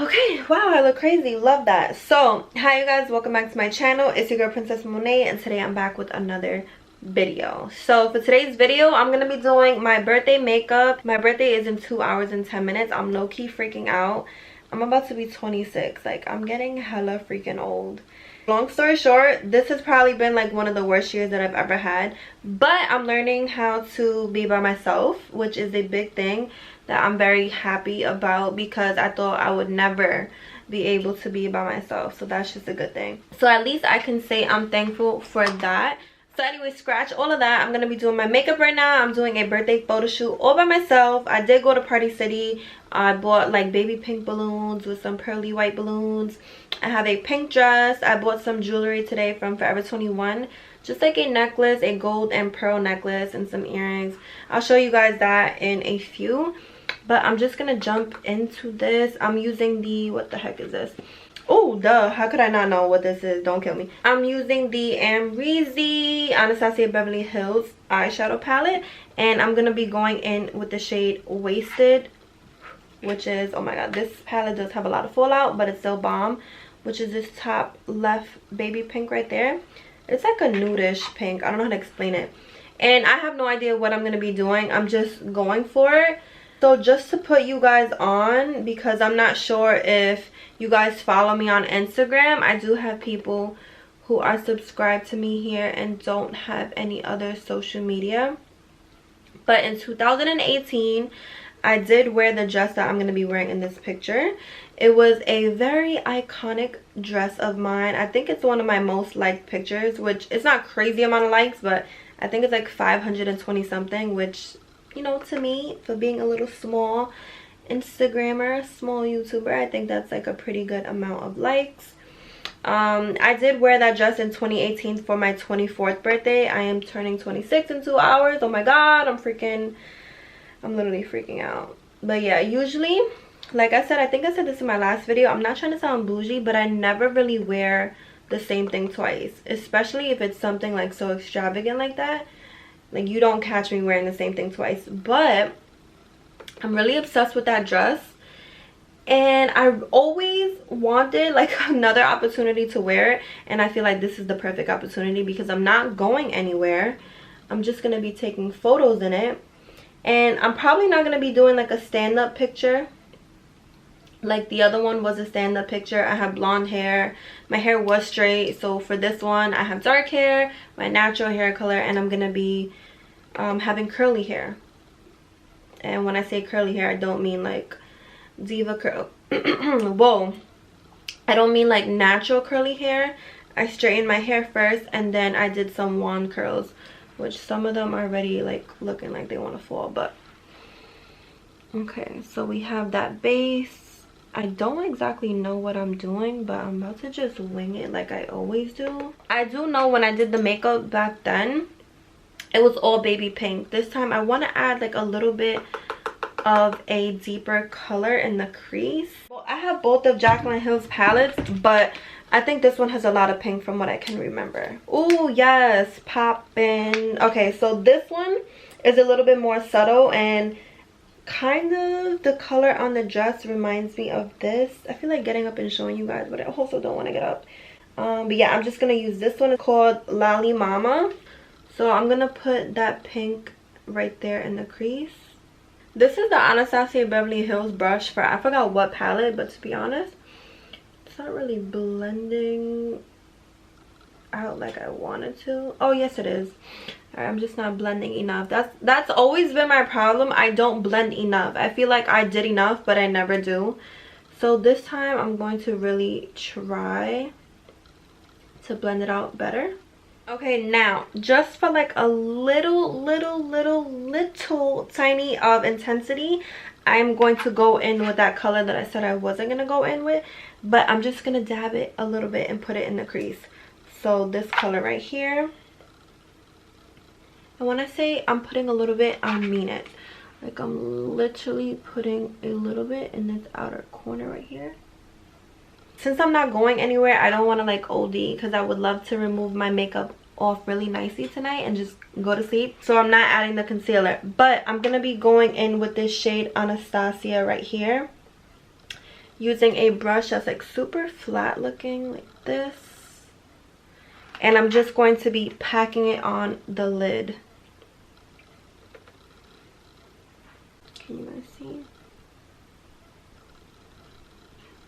Okay, wow, I look crazy. Love that. So, hi you guys, welcome back to my channel. It's your girl Princess Monet, and today I'm back with another video. So for today's video, I'm gonna be doing my birthday makeup. My birthday is in 2 hours and 10 minutes. I'm low-key freaking out. I'm about to be 26. Like, I'm getting hella freaking old. Long story short, this has probably been like one of the worst years that I've ever had, but I'm learning how to be by myself, which is a big thing that I'm very happy about, because I thought I would never be able to be by myself. So that's just a good thing. So at least I can say I'm thankful for that. So anyway, scratch all of that. I'm gonna be doing my makeup right now. I'm doing a birthday photo shoot all by myself. I did go to Party City. I bought like baby pink balloons with some pearly white balloons. I have a pink dress. I bought some jewelry today from Forever 21, just like a necklace, a gold and pearl necklace, and some earrings. I'll show you guys that in a few, but I'm just gonna jump into this. I'm using the, what the heck is this? Oh, duh, how could I not know what this is? Don't kill me. I'm using the Amrezy Anastasia Beverly Hills eyeshadow palette, and I'm gonna be going in with the shade Wasted, which is, oh my god, this palette does have a lot of fallout, but it's still bomb, which is this top left baby pink right there. It's like a nudish pink. I don't know how to explain it, and I have no idea what I'm gonna be doing. I'm just going for it. So just to put you guys on, because I'm not sure if you guys follow me on Instagram, I do have people who are subscribed to me here and don't have any other social media. But in 2018, I did wear the dress that I'm going to be wearing in this picture. It was a very iconic dress of mine. I think it's one of my most liked pictures, which it's not crazy amount of likes, but I think it's like 520 something, which, you know, to me, for being a little small Instagrammer, small YouTuber, I think that's like a pretty good amount of likes. I did wear that dress in 2018 for my 24th birthday. I am turning 26 in 2 hours. Oh my god, I'm literally freaking out. But yeah, usually, like I said, I think I said this in my last video, I'm not trying to sound bougie, but I never really wear the same thing twice, especially if it's something like so extravagant like that. Like, you don't catch me wearing the same thing twice. But I'm really obsessed with that dress, and I always wanted like another opportunity to wear it, and I feel like this is the perfect opportunity because I'm not going anywhere. I'm just gonna be taking photos in it, and I'm probably not gonna be doing like a stand-up picture like the other one was a stand-up picture. I have blonde hair, my hair was straight, so for this one I have dark hair, my natural hair color, and I'm gonna be having curly hair. And when I say curly hair, I don't mean like diva curl. Whoa, I don't mean like natural curly hair. I straightened my hair first, and then I did some wand curls, which some of them are already like looking like they want to fall. But okay, so we have that base. I don't exactly know what I'm doing, but I'm about to just wing it like I always do. I do know when I did the makeup back then, it was all baby pink. This time I want to add like a little bit of a deeper color in the crease. Well, I have both of Jaclyn Hill's palettes, but I think this one has a lot of pink from what I can remember. Oh yes, poppin'. Okay, so this one is a little bit more subtle, and kind of the color on the dress reminds me of this. I feel like getting up and showing you guys, but I also don't want to get up. But yeah, I'm just gonna use this one. It's called Lally Mama. So I'm gonna put that pink right there in the crease. This is the Anastasia Beverly Hills brush for, I forgot what palette, but to be honest, it's not really blending out like I wanted to. Oh yes, it is. I'm just not blending enough. That's always been my problem. I don't blend enough. I feel like I did enough, but I never do. So this time I'm going to really try to blend it out better. Okay, now just for like a little tiny of intensity, I'm going to go in with that color that I said I wasn't gonna go in with, but I'm just gonna dab it a little bit and put it in the crease. So this color right here, and when I say I'm putting a little bit, I mean it. Like, I'm literally putting a little bit in this outer corner right here. Since I'm not going anywhere, I don't want to like OD, because I would love to remove my makeup off really nicely tonight and just go to sleep. So I'm not adding the concealer, but I'm going to be going in with this shade Anastasia right here. using a brush that's like super flat looking like this. And I'm just going to be packing it on the lid. Can you guys see?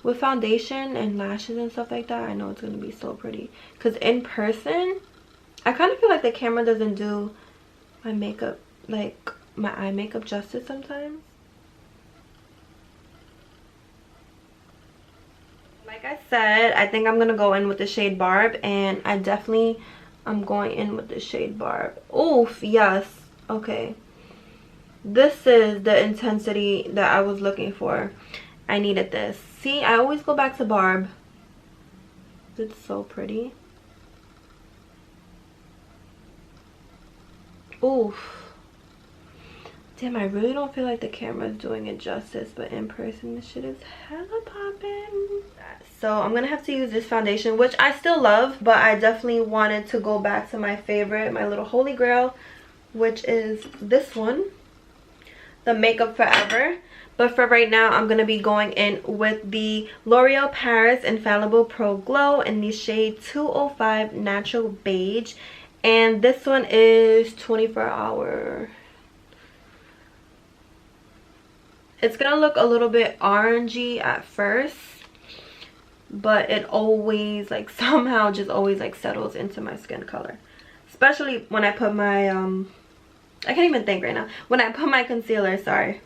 With foundation and lashes and stuff like that, I know it's going to be so pretty. Because in person, I kind of feel like the camera doesn't do my makeup, like my eye makeup justice sometimes. Like I said, I think I'm going to go in with the shade Barb. And I definitely am going in with the shade Barb. Oof, yes. Okay. This is the intensity that I was looking for. I needed this. See, I always go back to Barb. It's so pretty. Oof. Damn, I really don't feel like the camera is doing it justice, but in person this shit is hella popping. So I'm gonna have to use this foundation, which I still love, but I definitely wanted to go back to my favorite, my little holy grail, which is this one, the Makeup Forever. But for right now, I'm going to be going in with the L'Oreal Paris Infallible Pro Glow in the shade 205 Natural Beige. And this one is 24 hour. It's going to look a little bit orangey at first, but it always, like, somehow just always, like, settles into my skin color. Especially when I put my, I can't even think right now. When I put my concealer, sorry.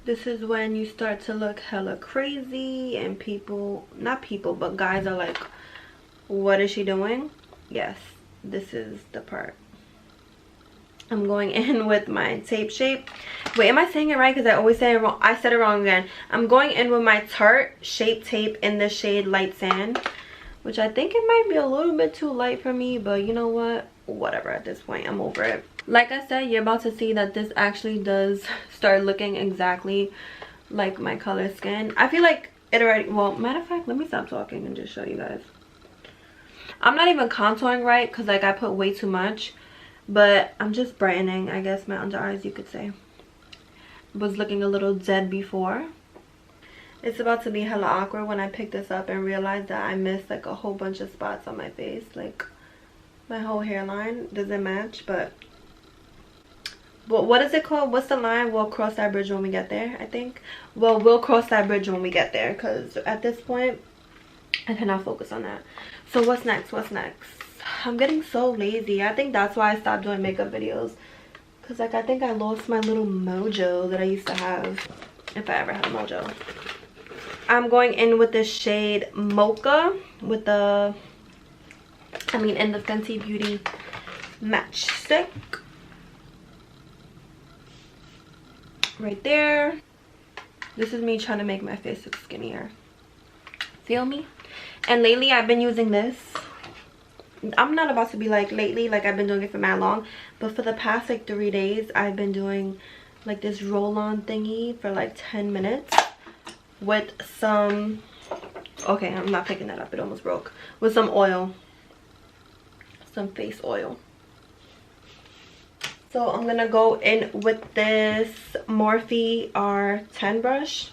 This is when you start to look hella crazy and people, not people, but guys are like, what is she doing? Yes, this is the part. I'm going in with my tape shape. Wait, am I saying it right? Because I always say it wrong. I said it wrong again. I'm going in with my Tarte Shape Tape in the shade Light Sand, which I think it might be a little bit too light for me, but you know what? Whatever, at this point, I'm over it. Like I said, you're about to see that this actually does start looking exactly like my color skin. I feel like it already, well, matter of fact, let me stop talking and just show you guys. I'm not even contouring right because like I put way too much, but I'm just brightening, I guess, my under eyes, you could say. Was looking a little dead before. It's about to be hella awkward when I pick this up and realize that I missed like a whole bunch of spots on my face. Like my whole hairline doesn't match, but what is it called? What's the line? We'll cross that bridge when we get there, I think. Well, we'll cross that bridge when we get there, because at this point I cannot focus on that. So what's next? What's next? I'm getting so lazy. I think that's why I stopped doing makeup videos, because like I think I lost my little mojo that I used to have, if I ever had a mojo. I'm going in with the shade Mocha with the, in the Fenty Beauty matchstick. Right there. This is me trying to make my face look skinnier. Feel me? And lately I've been using this. I'm not about to be like lately, like I've been doing it for mad long, but for the past like 3 days I've been doing like this roll-on thingy for like 10 minutes with some, okay, I'm not picking that up, it almost broke, with some oil, some face oil. So I'm gonna go in with this Morphe R10 brush,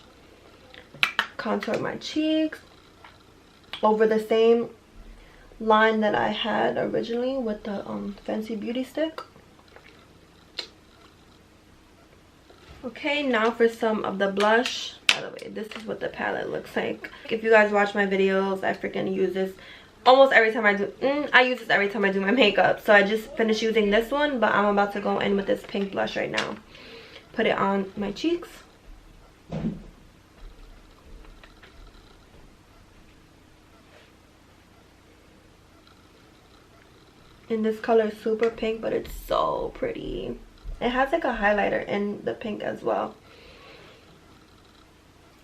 contour my cheeks over the same line that I had originally with the Fenty Beauty stick. Okay, now for some of the blush. By the way, this is what the palette looks like. If you guys watch my videos, I freaking use this almost every time I do. I use this every time I do my makeup. So I just finished using this one, but I'm about to go in with this pink blush right now. Put it on my cheeks. And this color is super pink, but it's so pretty. It has like a highlighter in the pink as well.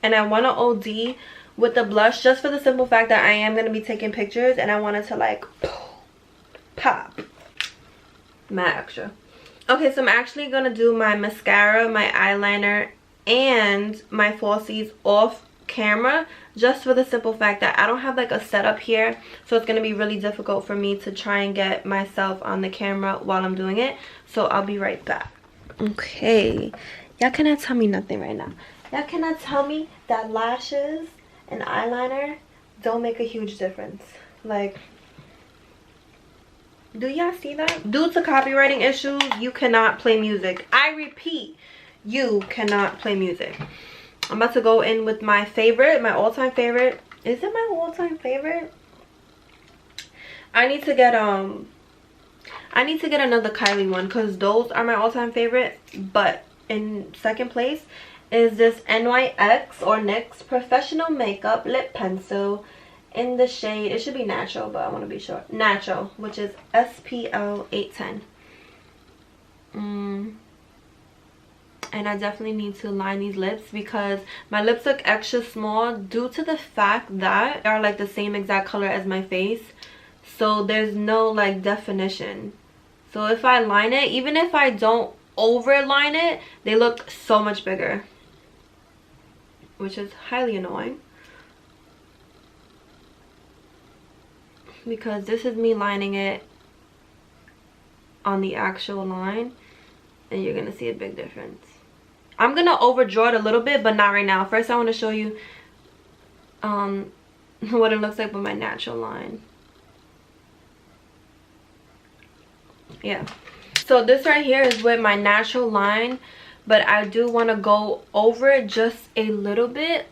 And I want to OD with the blush just for the simple fact that I am going to be taking pictures and I want it to like pop. Mad extra. Okay, so I'm actually going to do my mascara, my eyeliner, and my falsies off camera, just for the simple fact that I don't have like a setup here, so it's going to be really difficult for me to try and get myself on the camera while I'm doing it. So I'll be right back. Okay, y'all cannot tell me nothing right now. Y'all cannot tell me that lashes and eyeliner don't make a huge difference. Like, do y'all see that? Due to copywriting issues, you cannot play music. I repeat, you cannot play music. I'm about to go in with my favorite, my all-time favorite. Is it my all-time favorite? I need to get another Kylie one because those are my all-time favorite. But in second place is this NYX or NYX Professional Makeup Lip Pencil in the shade, it should be natural, but I want to be sure, natural, which is SPL 810. And I definitely need to line these lips because my lips look extra small due to the fact that they are like the same exact color as my face, so there's no like definition. So if I line it, even if I don't overline it, they look so much bigger, which is highly annoying. Because this is me lining it on the actual line, and you're gonna see a big difference. I'm gonna overdraw it a little bit, but not right now. First I want to show you what it looks like with my natural line. Yeah, so this right here is with my natural line, but I do want to go over it just a little bit,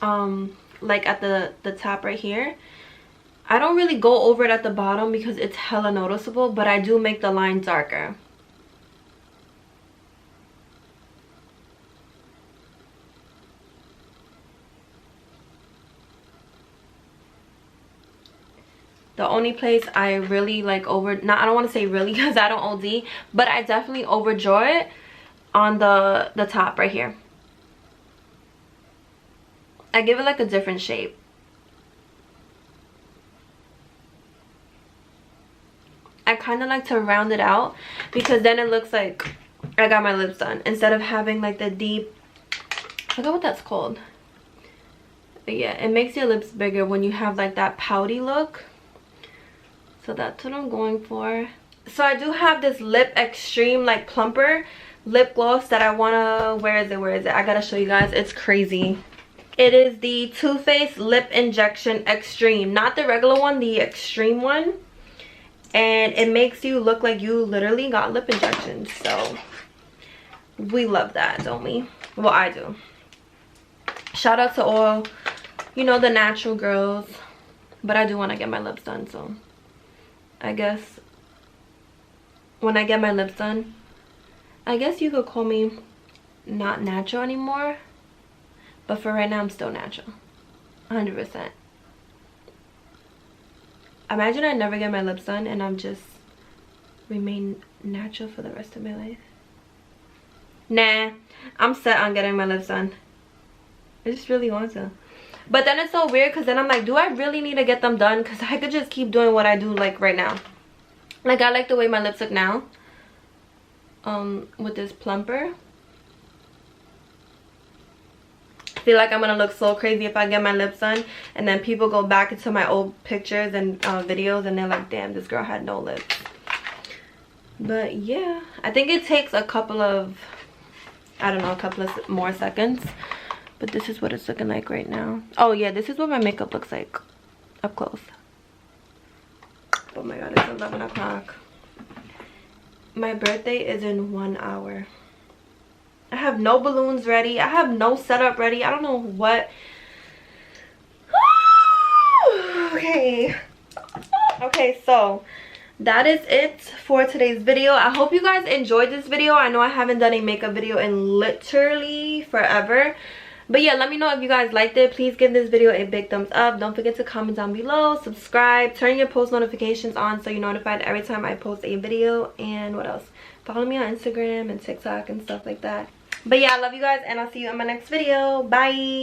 like at the top right here. I don't really go over it at the bottom because it's hella noticeable, but I do make the line darker. The only place I really like I don't want to say really because I don't OD, but I definitely overdraw it on the top right here. I give it like a different shape. I kind of like to round it out because then it looks like I got my lips done instead of having like the deep, I forgot what that's called. But yeah, it makes your lips bigger when you have like that pouty look. So that's what I'm going for. So I do have this Lip Extreme like plumper lip gloss that I want to, where is it? I gotta show you guys. It's crazy. It is the Too Faced Lip Injection Extreme, not the regular one, the extreme one. And it makes you look like you literally got lip injections. So we love that, don't we? Well, I do. Shout out to all, you know, the natural girls. But I do want to get my lips done, so I guess when I get my lips done, I guess you could call me not natural anymore. But for right now, I'm still natural. 100%. Imagine I never get my lips done and I'm just remain natural for the rest of my life. Nah, I'm set on getting my lips done. I just really want to. But then it's so weird because then I'm like, do I really need to get them done? Because I could just keep doing what I do like right now. Like I like the way my lips look now. With this plumper. I feel like I'm gonna look so crazy if I get my lips done and then people go back into my old pictures and videos and they're like, damn, this girl had no lips. But yeah, I think it takes a couple of, I don't know, a couple of more seconds. But this is what it's looking like right now. Oh yeah, this is what my makeup looks like up close. Oh my god, it's 11 o'clock. My birthday is in 1 hour. I have no balloons ready. I have no setup ready. I don't know what. Okay. Okay, so that is it for today's video. I hope you guys enjoyed this video. I know I haven't done a makeup video in literally forever. But yeah, let me know if you guys liked it. Please give this video a big thumbs up. Don't forget to comment down below. Subscribe. Turn your post notifications on so you're notified every time I post a video. And what else? Follow me on Instagram and TikTok and stuff like that. But yeah, I love you guys and I'll see you in my next video. Bye.